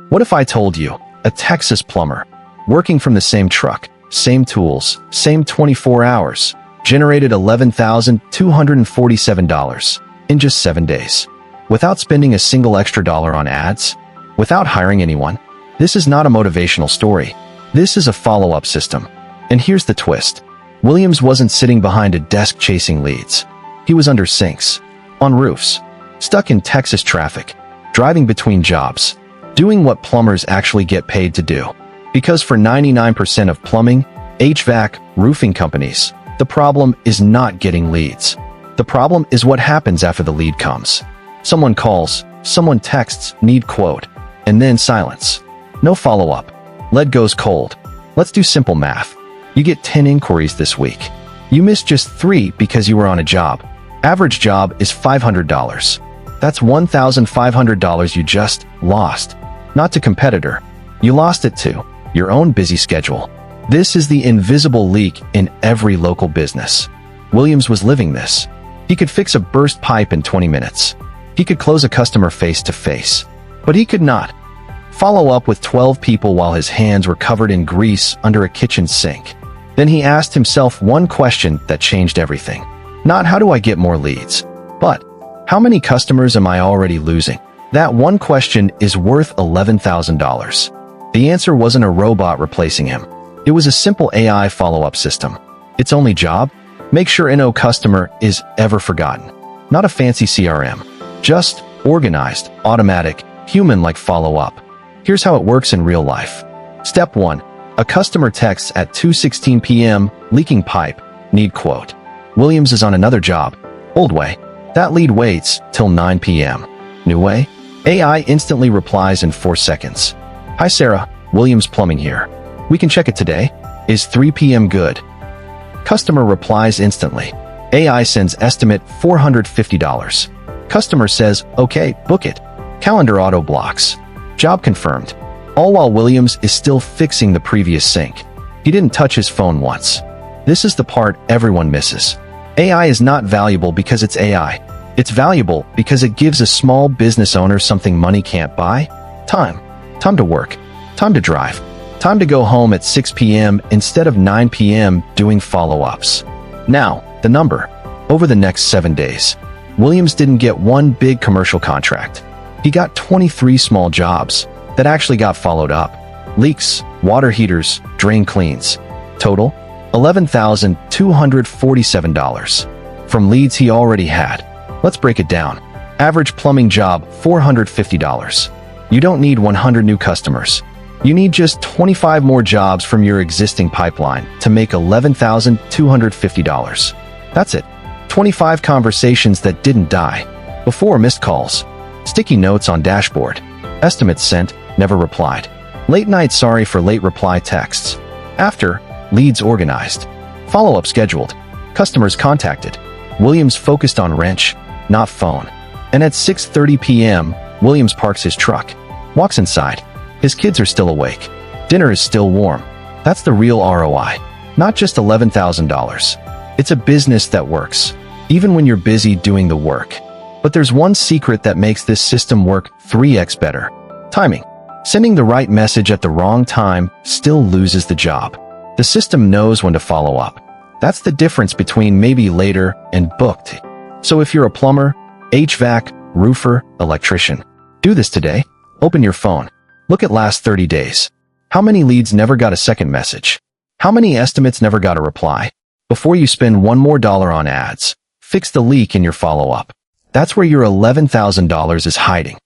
What if I told you a Texas plumber, working from the same truck, same tools, same 24 hours, generated $11,247 in just 7 days, without spending a single extra dollar on ads, without hiring anyone? This is not a motivational story. This is a follow-up system. And here's the twist. Williams wasn't sitting behind a desk chasing leads. He was under sinks, on roofs, stuck in Texas traffic, driving between jobs, doing what plumbers actually get paid to do. Because for 99% of plumbing, HVAC, roofing companies, the problem is not getting leads. The problem is what happens after the lead comes. Someone calls, someone texts, need quote, and then silence. No follow-up. Lead goes cold. Let's do simple math. You get 10 inquiries this week. You missed just 3 because you were on a job. Average job is $500. That's $1,500 you just lost. Not to competitor. You lost it to your own busy schedule. This is the invisible leak in every local business. Williams was living this. He could fix a burst pipe in 20 minutes. He could close a customer face-to-face. But he could not follow up with 12 people while his hands were covered in grease under a kitchen sink. Then he asked himself one question that changed everything. Not how do I get more leads, but how many customers am I already losing? That one question is worth $11,000. The answer wasn't a robot replacing him. It was a simple AI follow-up system. Its only job? Make sure no customer is ever forgotten. Not a fancy CRM. Just organized, automatic, human-like follow-up. Here's how it works in real life. Step 1. A customer texts at 2:16 p.m., leaking pipe, need quote. Williams is on another job. Old way. That lead waits till 9 p.m. New way? AI instantly replies in 4 seconds. Hi Sarah, Williams Plumbing here. We can check it today. Is 3 p.m. good? Customer replies instantly. AI sends estimate $450. Customer says, okay, book it. Calendar auto blocks. Job confirmed. All while Williams is still fixing the previous sink. He didn't touch his phone once. This is the part everyone misses. AI is not valuable because it's AI. It's valuable because it gives a small business owner something money can't buy. Time. Time to work. Time to drive. Time to go home at 6 p.m. instead of 9 p.m. doing follow-ups. Now, the number. Over the next 7 days, Williams didn't get one big commercial contract. He got 23 small jobs that actually got followed up. Leaks, water heaters, drain cleans. Total, $11,247. From leads he already had. Let's break it down. Average plumbing job, $450. You don't need 100 new customers. You need just 25 more jobs from your existing pipeline to make $11,250. That's it. 25 conversations that didn't die. Before missed calls. Sticky notes on dashboard. Estimates sent, never replied. Late night sorry for late reply texts. After, leads organized. Follow-up scheduled. Customers contacted. Williams focused on wrench, not phone. And at 6:30 p.m., Williams parks his truck. Walks inside. His kids are still awake. Dinner is still warm. That's the real ROI. Not just $11,000. It's a business that works, even when you're busy doing the work. But there's one secret that makes this system work 3x better. Timing. Sending the right message at the wrong time still loses the job. The system knows when to follow up. That's the difference between maybe later and booked. So if you're a plumber, HVAC, roofer, electrician, do this today. Open your phone. Look at last 30 days. How many leads never got a second message? How many estimates never got a reply? Before you spend one more dollar on ads, fix the leak in your follow-up. That's where your $11,000 is hiding.